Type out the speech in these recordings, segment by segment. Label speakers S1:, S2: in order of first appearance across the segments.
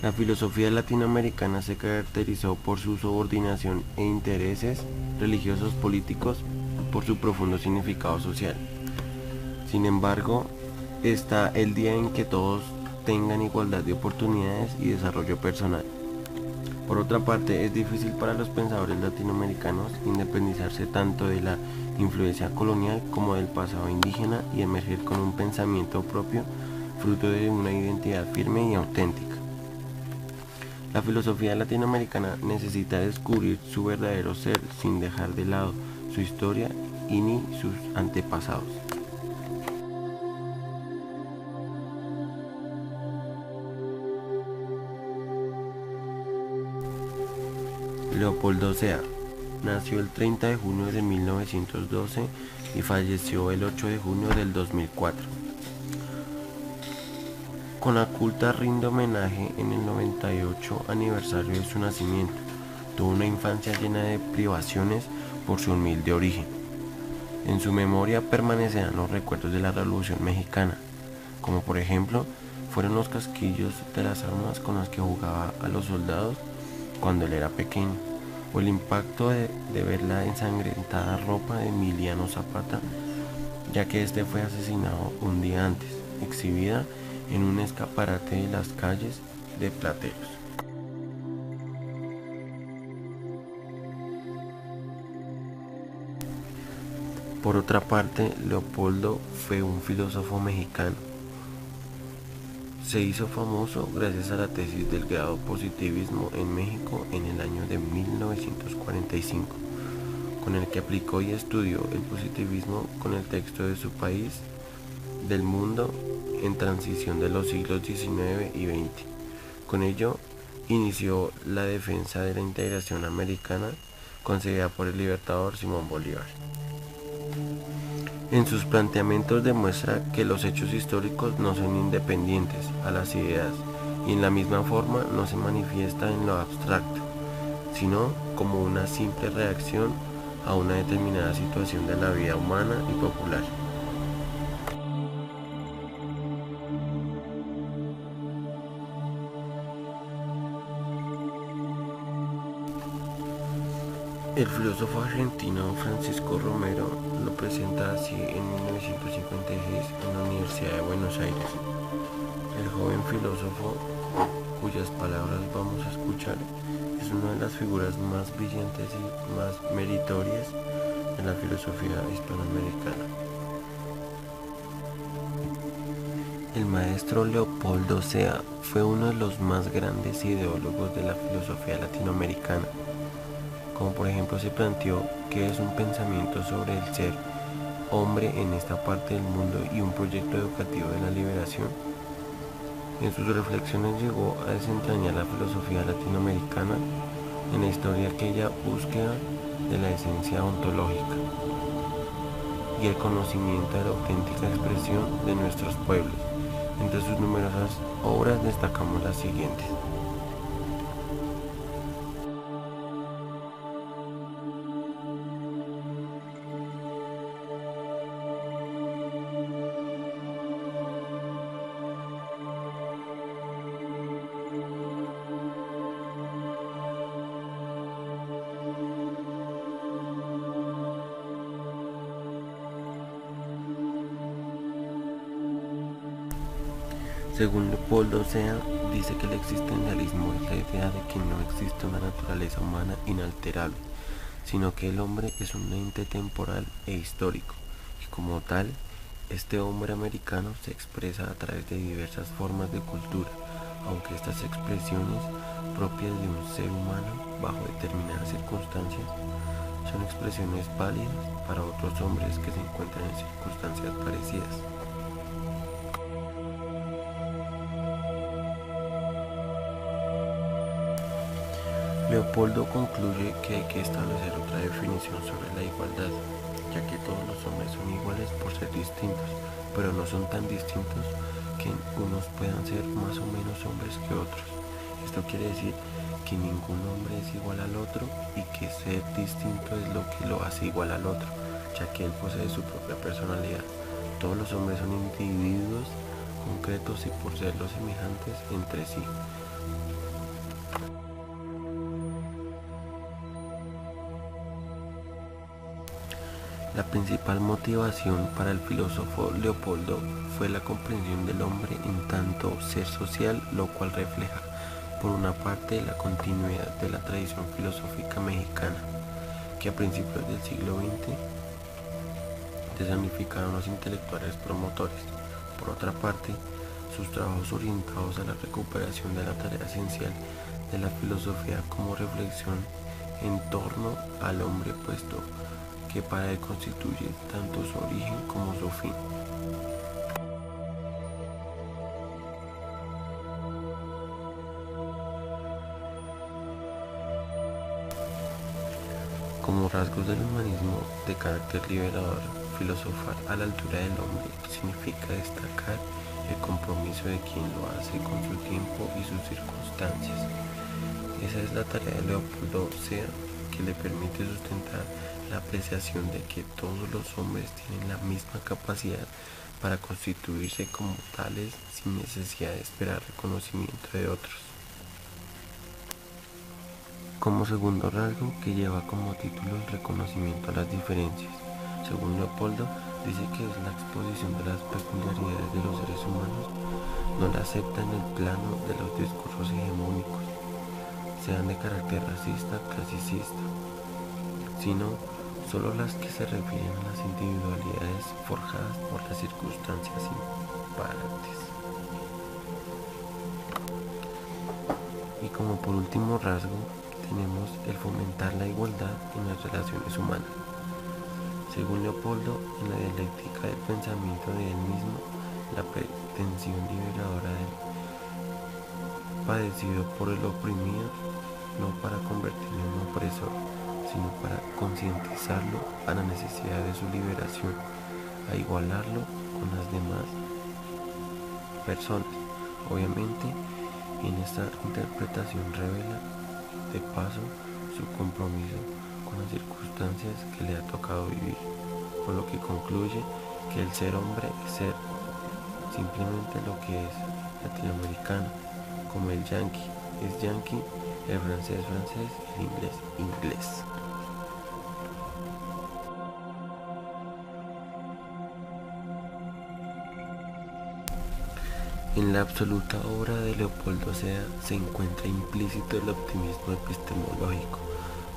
S1: La filosofía latinoamericana se caracterizó por su subordinación e intereses religiosos políticos por su profundo significado social. Sin embargo, está el día en que todos tengan igualdad de oportunidades y desarrollo personal. Por otra parte, es difícil para los pensadores latinoamericanos independizarse tanto de la influencia colonial como del pasado indígena y emerger con un pensamiento propio, fruto de una identidad firme y auténtica. La filosofía latinoamericana necesita descubrir su verdadero ser sin dejar de lado su historia y ni sus antepasados. Leopoldo Sea nació el 30 de junio de 1912 y falleció el 8 de junio del 2004. Con la culta rinde homenaje en el 98 aniversario de su nacimiento. Tuvo una infancia llena de privaciones por su humilde origen. En su memoria permanecerán los recuerdos de la Revolución Mexicana, como por ejemplo fueron los casquillos de las armas con las que jugaba a los soldados cuando él era pequeño, o el impacto de ver la ensangrentada ropa de Emiliano Zapata, ya que este fue asesinado un día antes, exhibida en un escaparate de las calles de Plateros. Por otra parte, Leopoldo fue un filósofo mexicano. Se hizo famoso gracias a la tesis del grado Positivismo en México en el año de 1945, con el que aplicó y estudió el positivismo con el texto de su país, del mundo en transición de los siglos XIX y XX. Con ello, inició la defensa de la integración americana concebida por el libertador Simón Bolívar. En sus planteamientos demuestra que los hechos históricos no son independientes a las ideas y en la misma forma no se manifiesta en lo abstracto, sino como una simple reacción a una determinada situación de la vida humana y popular. El filósofo argentino Francisco Romero lo presenta así en 1956 en la Universidad de Buenos Aires. El joven filósofo, cuyas palabras vamos a escuchar, es una de las figuras más brillantes y más meritorias de la filosofía hispanoamericana. El maestro Leopoldo Sea fue uno de los más grandes ideólogos de la filosofía latinoamericana, como por ejemplo se planteó qué es un pensamiento sobre el ser hombre en esta parte del mundo y un proyecto educativo de la liberación. En sus reflexiones llegó a desentrañar la filosofía latinoamericana en la historia aquella búsqueda de la esencia ontológica y el conocimiento de la auténtica expresión de nuestros pueblos. Entre sus numerosas obras destacamos las siguientes: Según Leopoldo Sea, dice que el existencialismo es la idea de que no existe una naturaleza humana inalterable, sino que el hombre es un ente temporal e histórico, y como tal, este hombre americano se expresa a través de diversas formas de cultura, aunque estas expresiones, propias de un ser humano bajo determinadas circunstancias, son expresiones válidas para otros hombres que se encuentran en circunstancias parecidas. Leopoldo concluye que hay que establecer otra definición sobre la igualdad, ya que todos los hombres son iguales por ser distintos, pero no son tan distintos que unos puedan ser más o menos hombres que otros. Esto quiere decir que ningún hombre es igual al otro y que ser distinto es lo que lo hace igual al otro, ya que él posee su propia personalidad. Todos los hombres son individuos concretos y por serlo semejantes entre sí, La principal motivación para el filósofo Leopoldo fue la comprensión del hombre en tanto ser social, lo cual refleja, por una parte, la continuidad de la tradición filosófica mexicana, que a principios del siglo XX desanificaron los intelectuales promotores. Por otra parte, sus trabajos orientados a la recuperación de la tarea esencial de la filosofía como reflexión en torno al hombre, puesto que para él constituye tanto su origen como su fin. Como rasgos del humanismo de carácter liberador, filosofar a la altura del hombre significa destacar el compromiso de quien lo hace con su tiempo y sus circunstancias. Esa es la tarea de Leopoldo Sea, que le permite sustentar la apreciación de que todos los hombres tienen la misma capacidad para constituirse como tales sin necesidad de esperar reconocimiento de otros. Como segundo rasgo, que lleva como título el reconocimiento a las diferencias. Según Leopoldo, dice que es la exposición de las peculiaridades de los seres humanos, no la acepta en el plano de los discursos hegemónicos, sean de carácter racista, clasicista, sino solo las que se refieren a las individualidades forjadas por las circunstancias imparantes. Y como por último rasgo, tenemos el fomentar la igualdad en las relaciones humanas. Según Leopoldo, en la dialéctica del pensamiento de él mismo, la pretensión liberadora del padecido por el oprimido, no para convertirlo en un opresor, sino para concientizarlo a la necesidad de su liberación, a igualarlo con las demás personas. Obviamente, en esta interpretación revela, de paso, su compromiso con las circunstancias que le ha tocado vivir, por lo que concluye que el ser hombre es ser simplemente lo que es latinoamericano, como el yanqui es yanqui, el francés francés, el inglés inglés. En la absoluta obra de Leopoldo Sea se encuentra implícito el optimismo epistemológico,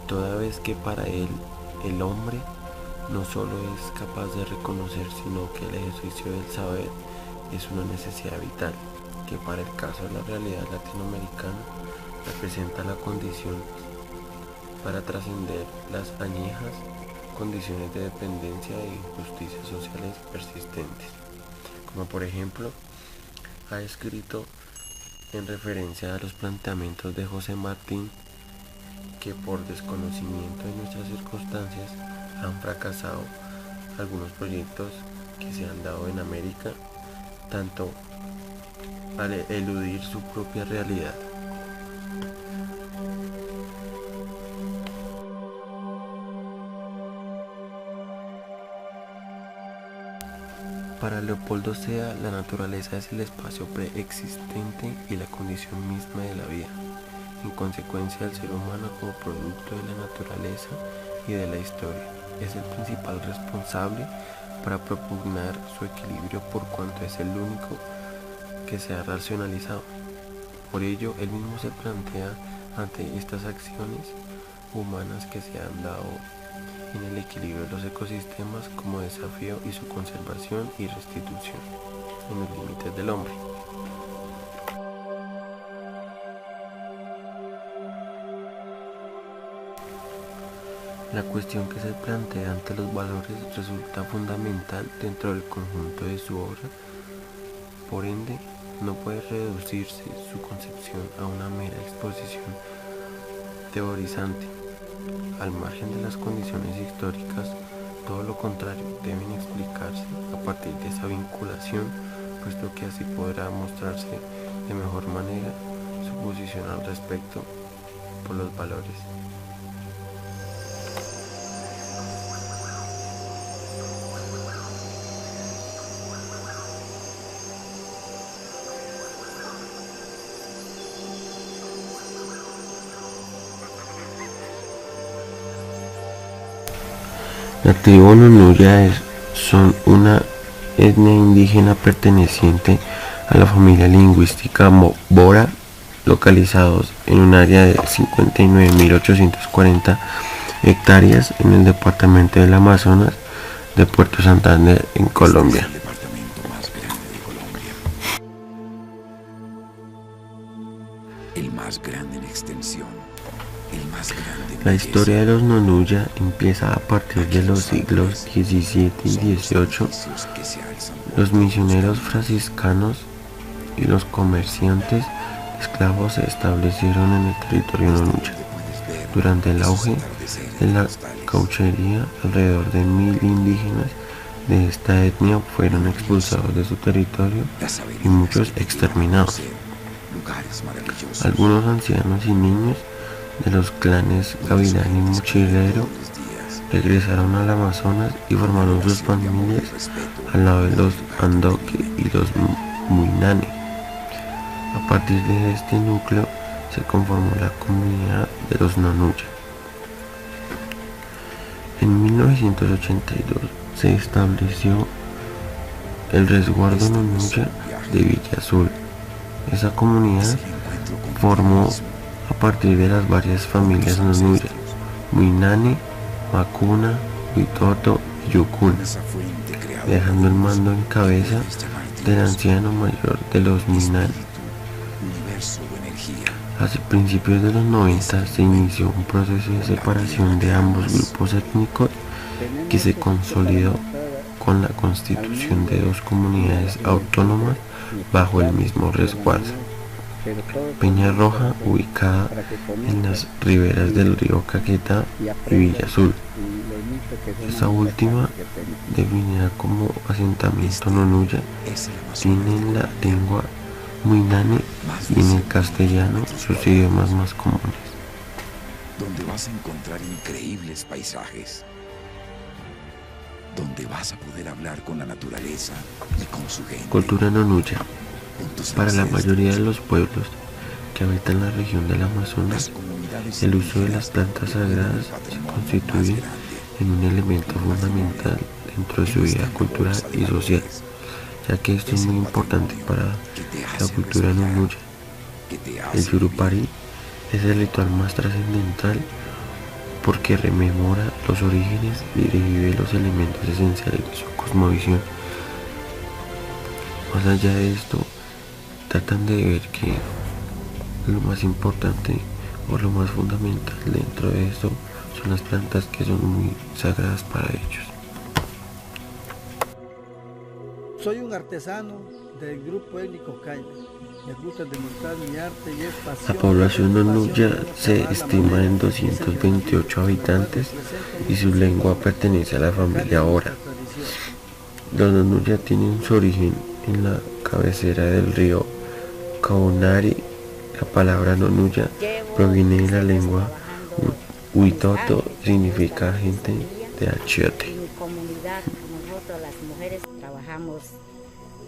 S1: toda vez que para él el hombre no solo es capaz de reconocer, sino que el ejercicio del saber es una necesidad vital, que para el caso de la realidad latinoamericana representa la condición para trascender las añejas condiciones de dependencia e injusticias sociales persistentes, como por ejemplo ha escrito en referencia a los planteamientos de José Martín, que por desconocimiento de nuestras circunstancias han fracasado algunos proyectos que se han dado en América, tanto al eludir su propia realidad. Para Leopoldo Sea, la naturaleza es el espacio preexistente y la condición misma de la vida. En consecuencia, el ser humano como producto de la naturaleza y de la historia es el principal responsable para propugnar su equilibrio por cuanto es el único que se ha racionalizado. Por ello, él mismo se plantea ante estas acciones humanas que se han dado en el equilibrio de los ecosistemas como desafío y su conservación y restitución en los límites del hombre. La cuestión que se plantea ante los valores resulta fundamental dentro del conjunto de su obra, por ende no puede reducirse su concepción a una mera exposición teorizante. Al margen de las condiciones históricas, todo lo contrario, deben explicarse a partir de esa vinculación, puesto que así podrá mostrarse de mejor manera su posición al respecto por los valores. La tribu Nonuya son una etnia indígena perteneciente a la familia lingüística Bora, localizados en un área de 59.840 hectáreas en el departamento del Amazonas de Puerto Santander, en Colombia.
S2: El más grande en extensión, el más grande en
S1: La historia de los Nonuya empieza a partir de los siglos XVII y XVIII. Los misioneros franciscanos y los comerciantes de esclavos se establecieron en el territorio Nonuya. Durante el auge de la cauchería, alrededor de 1.000 indígenas de esta etnia fueron expulsados de su territorio y muchos exterminados. Algunos ancianos y niños de los clanes Gavilán y Mochilero regresaron al Amazonas y formaron sus familias al lado de los Andoque y los Muinane. A partir de este núcleo se conformó la comunidad de los Nonuya. En 1982 se estableció el resguardo Nonuya de Villa Azul. Esa comunidad formó a partir de las varias familias Nonuya: Muinane, Macuna, Huitoto y Yucuna, dejando el mando en cabeza del anciano mayor de los Muinane. A principios de los 90 se inició un proceso de separación de ambos grupos étnicos que se consolidó con la constitución de dos comunidades autónomas bajo el mismo resguardo. Peña Roja, ubicada en las riberas del río Caquetá, y Villa Azul. Esta última, definida como asentamiento Nonuya, tiene en la lengua Muinane y en el castellano sus idiomas más comunes.
S2: Donde vas a encontrar increíbles paisajes, donde vas a poder hablar con la naturaleza y con su gente.
S1: Cultura Nonuya. Para la mayoría de los pueblos que habitan la región del Amazonas, el uso de las plantas sagradas se constituye en un elemento fundamental dentro de su vida cultural y social, ya que esto es muy importante para la cultura Nonuya. El Yurupari es el ritual más trascendental porque rememora los orígenes y revive los elementos esenciales de su cosmovisión. Más allá de esto, tratan de ver que lo más importante o lo más fundamental dentro de esto son las plantas, que son muy sagradas para ellos.
S3: Soy un artesano del grupo étnico Cayma. Me gusta demostrar mi arte y es pasión.
S1: La población Nonuya se estima en 228 habitantes y su lengua pertenece a la familia Ora. Los Nonuya tienen su origen en la cabecera del río Caunari. La palabra Nonuya proviene de la lengua Huitoto, significa gente de achiote.
S4: En mi comunidad, nosotros las mujeres trabajamos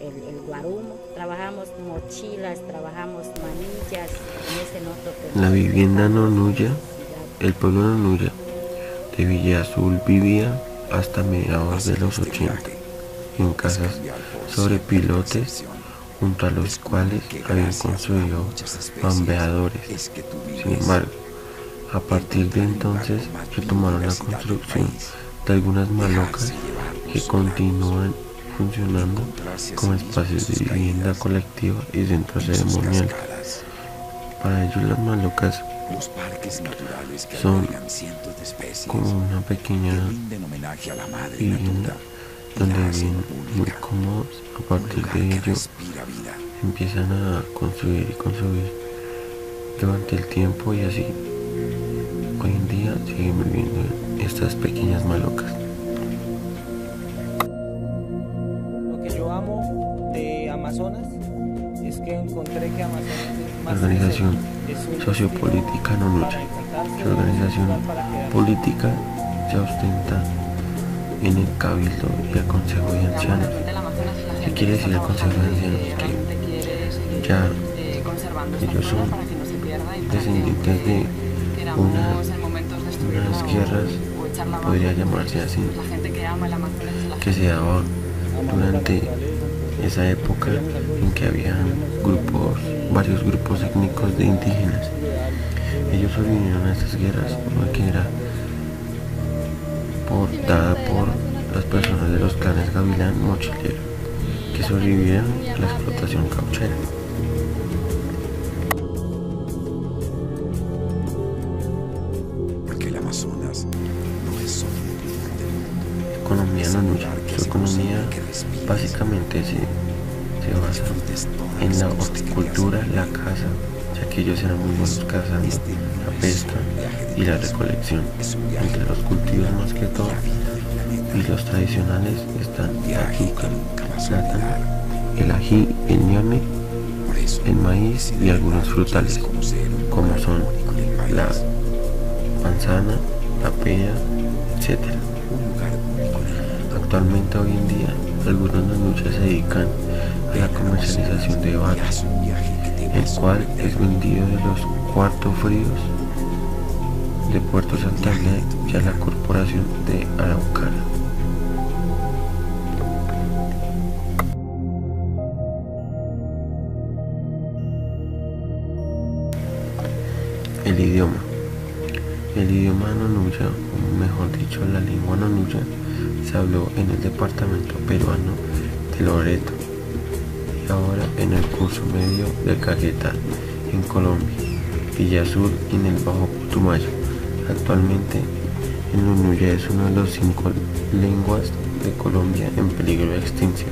S4: el guarumo, trabajamos mochilas, trabajamos manillas.
S1: La vivienda Nonuya, el pueblo Nonuya de Villa Azul vivía hasta mediados de los 80 en casas sobre pilotes, junto a los cuales habían construido bambeadores. Sin embargo, a partir de entonces retomaron la construcción de algunas malocas que continúan funcionando como espacios de vivienda colectiva y centros ceremoniales. Para ellos las malocas son como una pequeña vivienda donde viven muy cómodos. A partir de ello empiezan a construir y construir durante el tiempo, y así hoy en día siguen viviendo en estas pequeñas malocas.
S5: Lo que yo amo de Amazonas es que encontré que Amazonas es
S1: La
S5: más
S1: organización
S5: es
S1: sociopolítica Nonuya. Su organización política se ostenta en el Cabildo y el Consejo de Ancianos. ¿Qué quiere decir el Consejo de Ancianos? Que ya ellos son descendientes de unas guerras podría llamarse así, que se daba durante esa época en que había varios grupos étnicos de indígenas. Ellos sobrevivieron a estas guerras, que era dada por las personas de los clanes Gavilán Mochilero, que sobrevivieron a la explotación cauchera.
S2: Porque el Amazonas no es solo un pulmón del mundo.
S1: Economía nonuya. Su economía básicamente se basa en la horticultura, la caza, ya que ellos eran muy buenos cazando, la pesca y la recolección. Entre los cultivos más que todo y los tradicionales están la yuca, plátano, el ají, el ñame, el maíz y algunos frutales como son la manzana, la pera, etc. Actualmente, hoy en día, algunos nonuchas se dedican a la comercialización de barro, el cual es vendido de los cuartos fríos de Puerto Santander y a la Corporación de Araucana. El idioma. El idioma nonuya, o mejor dicho, la lengua nonuya, se habló en el departamento peruano de Loreto y ahora en el curso medio del Caquetá, en Colombia, Villa Azul y en el Bajo Putumayo. Actualmente, el nonuya es una de las 5 lenguas de Colombia en peligro de extinción.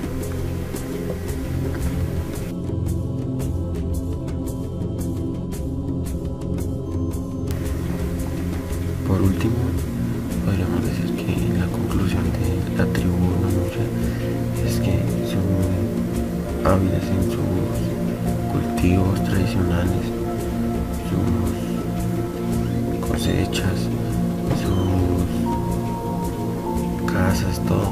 S1: Por último, podríamos decir que la conclusión de la tribu nonuya es que son muy hábiles en sus cultivos tradicionales, sus cosechas, sus casas, todo.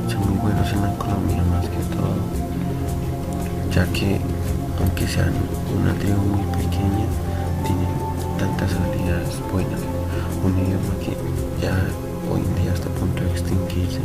S1: Son muy buenos en la economía más que todo, ya que aunque sean una tribu muy pequeña, tienen tantas habilidades buenas. Un idioma que ya hoy en día está a punto de extinguirse.